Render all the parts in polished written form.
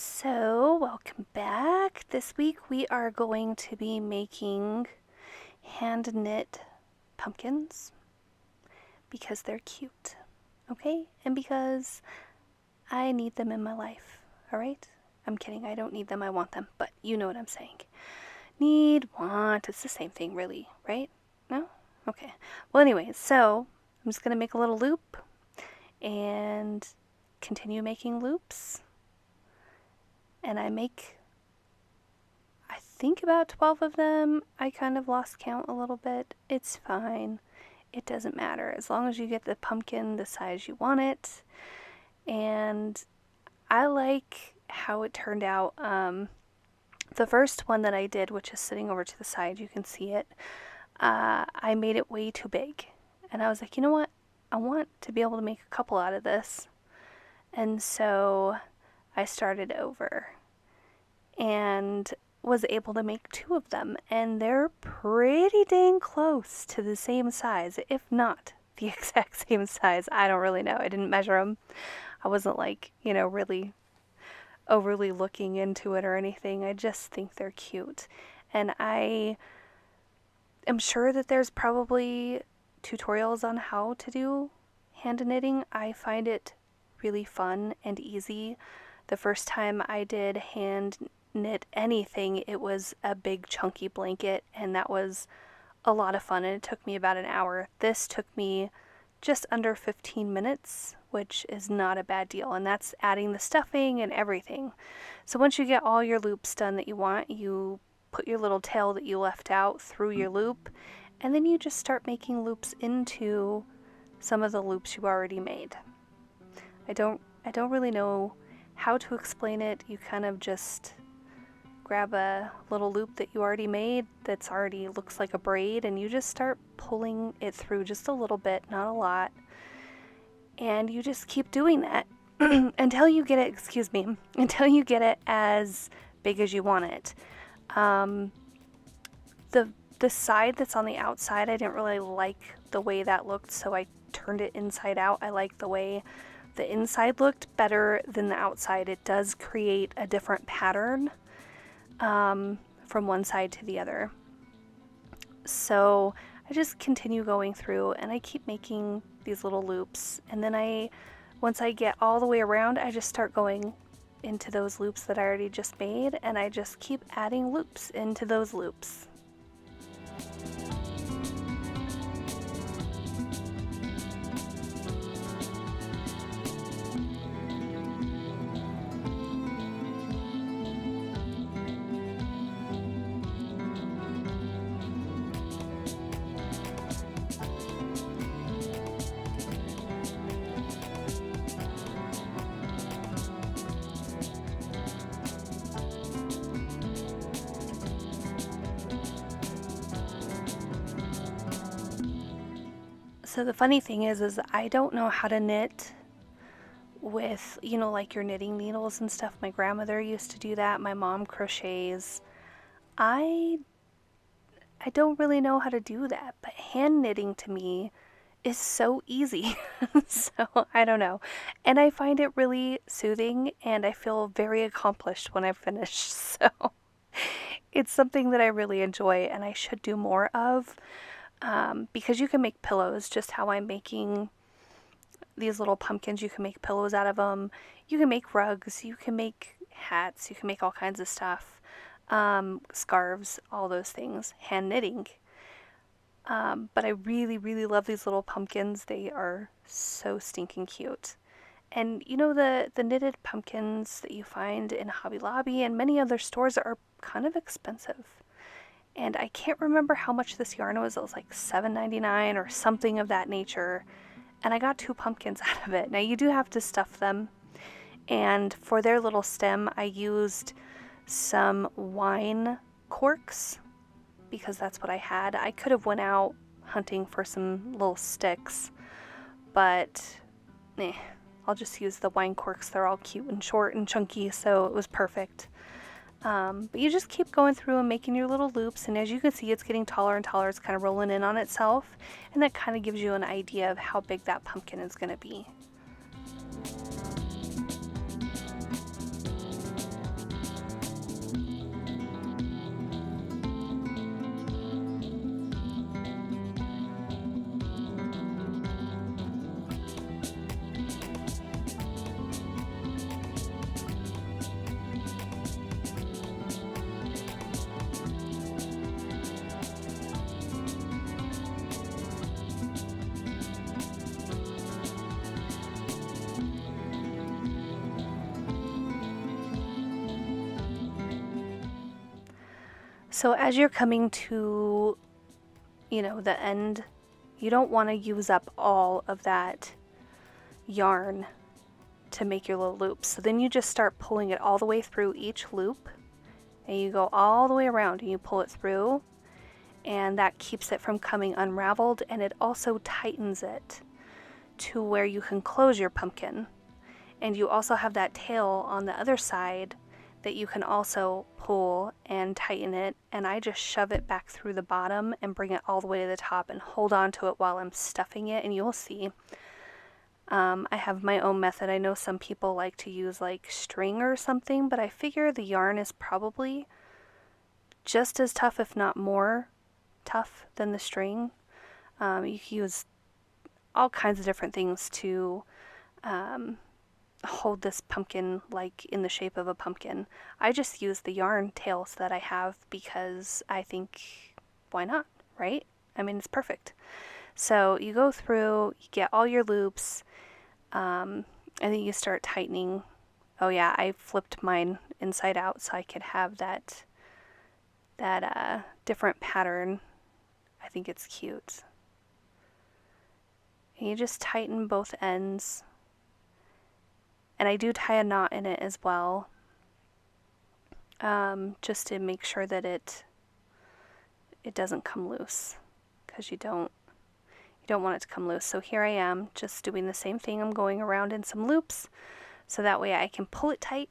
So, welcome back. This week we are going to be making hand knit pumpkins because they're cute, okay? And because I need them in my life, alright? I'm kidding, I don't need them, I want them, but you know what I'm saying. Need, want, it's the same thing, really, right? No? Okay. Well, anyways, so I'm just going to make a little loop and continue making loops. And I think about 12 of them. I kind of lost count a little bit. It's fine. It doesn't matter as long as you get the pumpkin the size you want it. And I like how it turned out. The first one that I did, which is sitting over to the side, you can see it, I made it way too big. And I was like, you know what? I want to be able to make a couple out of this. And so I started over and was able to make 2 of them, and they're pretty dang close to the same size, if not the exact same size. I don't really know. I didn't measure them. I wasn't really overly looking into it or anything. I just think they're cute. And I am sure that there's probably tutorials on how to do hand knitting. I find it really fun and easy. The first time I did hand knit anything, it was a big chunky blanket, and that was a lot of fun, and it took me about an hour. This took me just under 15 minutes, which is not a bad deal, and that's adding the stuffing and everything. So once you get all your loops done that you want, you put your little tail that you left out through your loop, and then you just start making loops into some of the loops you already made. I don't really know how to explain it. You kind of just grab a little loop that you already made that's already looks like a braid, and you just start pulling it through just a little bit, not a lot. And you just keep doing that until you get it as big as you want it. The side that's on the outside, I didn't really like the way that looked, so I turned it inside out. I like the way the inside looked better than the outside. It does create a different pattern from one side to the other. So I just continue going through, and I keep making these little loops, and then once I get all the way around, I just start going into those loops that I already just made, and I just keep adding loops into those loops. So the funny thing is I don't know how to knit with, like your knitting needles and stuff. My grandmother used to do that. My mom crochets. I don't really know how to do that, but hand knitting to me is so easy. So I don't know. And I find it really soothing, and I feel very accomplished when I finish. So it's something that I really enjoy, and I should do more of. Because you can make pillows just how I'm making these little pumpkins. You can make pillows out of them. You can make rugs. You can make hats. You can make all kinds of stuff. Scarves, all those things. Hand knitting. But I really, really love these little pumpkins. They are so stinking cute. And the knitted pumpkins that you find in Hobby Lobby and many other stores are kind of expensive. And I can't remember how much this yarn was. It was like $7.99 or something of that nature. And I got 2 pumpkins out of it. Now you do have to stuff them. And for their little stem, I used some wine corks because that's what I had. I could have went out hunting for some little sticks, but I'll just use the wine corks. They're all cute and short and chunky, so it was perfect. But you just keep going through and making your little loops, and as you can see, it's getting taller and taller. It's kind of rolling in on itself, and that kind of gives you an idea of how big that pumpkin is going to be. So as you're coming to, the end, you don't want to use up all of that yarn to make your little loops. So then you just start pulling it all the way through each loop, and you go all the way around and you pull it through, and that keeps it from coming unraveled, and it also tightens it to where you can close your pumpkin. And you also have that tail on the other side that you can also pull and tighten it, and I just shove it back through the bottom and bring it all the way to the top and hold on to it while I'm stuffing it, and you'll see. I have my own method. I know some people like to use like string or something, but I figure the yarn is probably just as tough, if not more tough, than the string. You can use all kinds of different things to hold this pumpkin like in the shape of a pumpkin. I just use the yarn tails that I have because I think, why not, right? I mean, it's perfect. So you go through, you get all your loops, and then you start tightening. Oh yeah, I flipped mine inside out so I could have that different pattern. I think it's cute. And you just tighten both ends. And I do tie a knot in it as well, just to make sure that it doesn't come loose, because you don't want it to come loose. So here I am just doing the same thing. I'm going around in some loops so that way I can pull it tight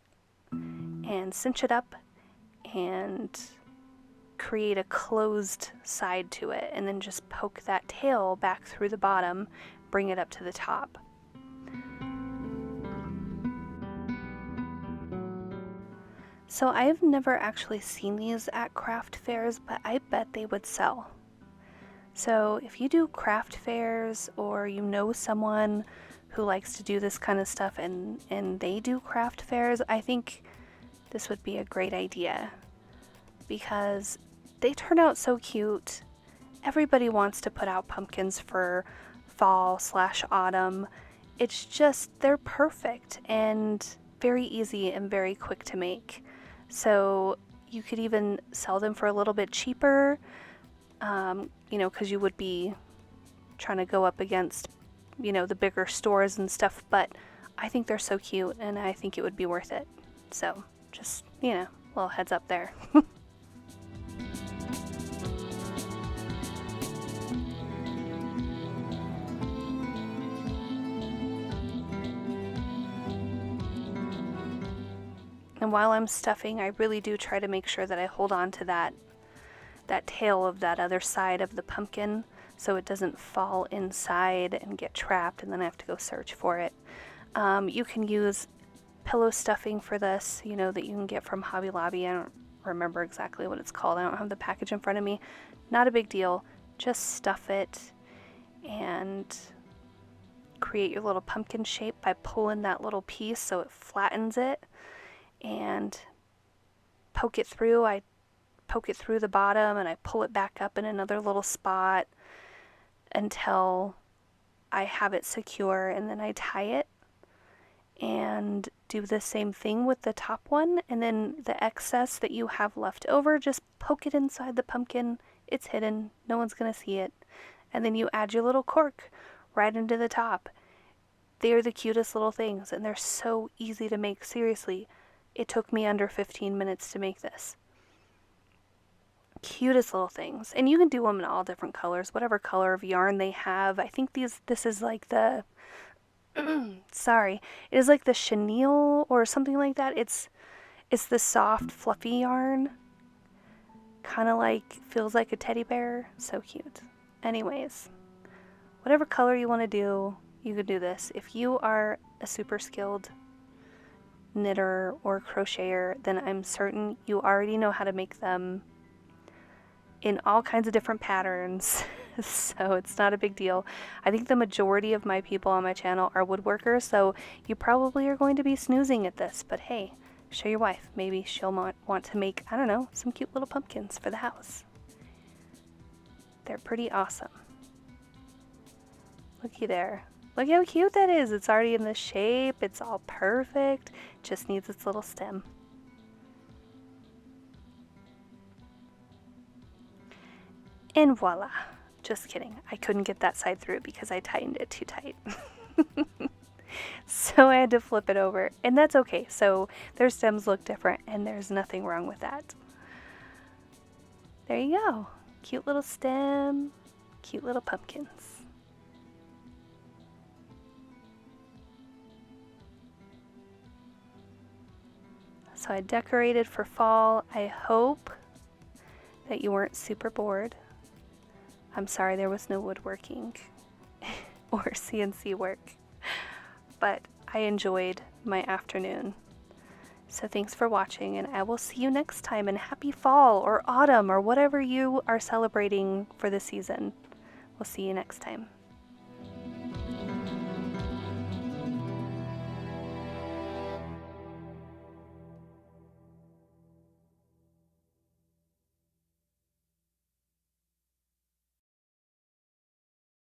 and cinch it up and create a closed side to it, and then just poke that tail back through the bottom, bring it up to the top. So I've never actually seen these at craft fairs, but I bet they would sell. So if you do craft fairs, or you know someone who likes to do this kind of stuff and they do craft fairs, I think this would be a great idea, because they turn out so cute. Everybody wants to put out pumpkins for fall/autumn. It's just, they're perfect and very easy and very quick to make. So you could even sell them for a little bit cheaper, because you would be trying to go up against, the bigger stores and stuff, but I think they're so cute and I think it would be worth it. So just, little heads up there. And while I'm stuffing, I really do try to make sure that I hold on to that tail of that other side of the pumpkin so it doesn't fall inside and get trapped, and then I have to go search for it. You can use pillow stuffing for this, that you can get from Hobby Lobby. I don't remember exactly what it's called. I don't have the package in front of me. Not a big deal. Just stuff it and create your little pumpkin shape by pulling that little piece so it flattens it, and poke it through. I poke it through the bottom and I pull it back up in another little spot until I have it secure, and then I tie it and do the same thing with the top one, and then the excess that you have left over, just poke it inside the pumpkin. It's hidden, no one's gonna see it, and then you add your little cork right into the top. They're the cutest little things, and they're so easy to make. Seriously, it took me under 15 minutes to make this. Cutest little things. And you can do them in all different colors, whatever color of yarn they have. I think this is like the sorry, it is like the chenille or something like that. It's the soft fluffy yarn, kind of like, feels like a teddy bear. So cute. Anyways, whatever color you want to do, you could do this. If you are a super skilled knitter or crocheter, then I'm certain you already know how to make them in all kinds of different patterns. So it's not a big deal. I think the majority of my people on my channel are woodworkers, so you probably are going to be snoozing at this, but hey, show your wife. Maybe she'll want to make, I don't know, some cute little pumpkins for the house. They're pretty awesome. Looky there. Look how cute that is. It's already in the shape. It's all perfect. Just needs its little stem. And voila. Just kidding. I couldn't get that side through because I tightened it too tight. So I had to flip it over, and that's okay. So their stems look different, and there's nothing wrong with that. There you go. Cute little stem, cute little pumpkins. So I decorated for fall. I hope that you weren't super bored. I'm sorry there was no woodworking or CNC work, but I enjoyed my afternoon. So thanks for watching, and I will see you next time, and happy fall or autumn or whatever you are celebrating for the season. We'll see you next time.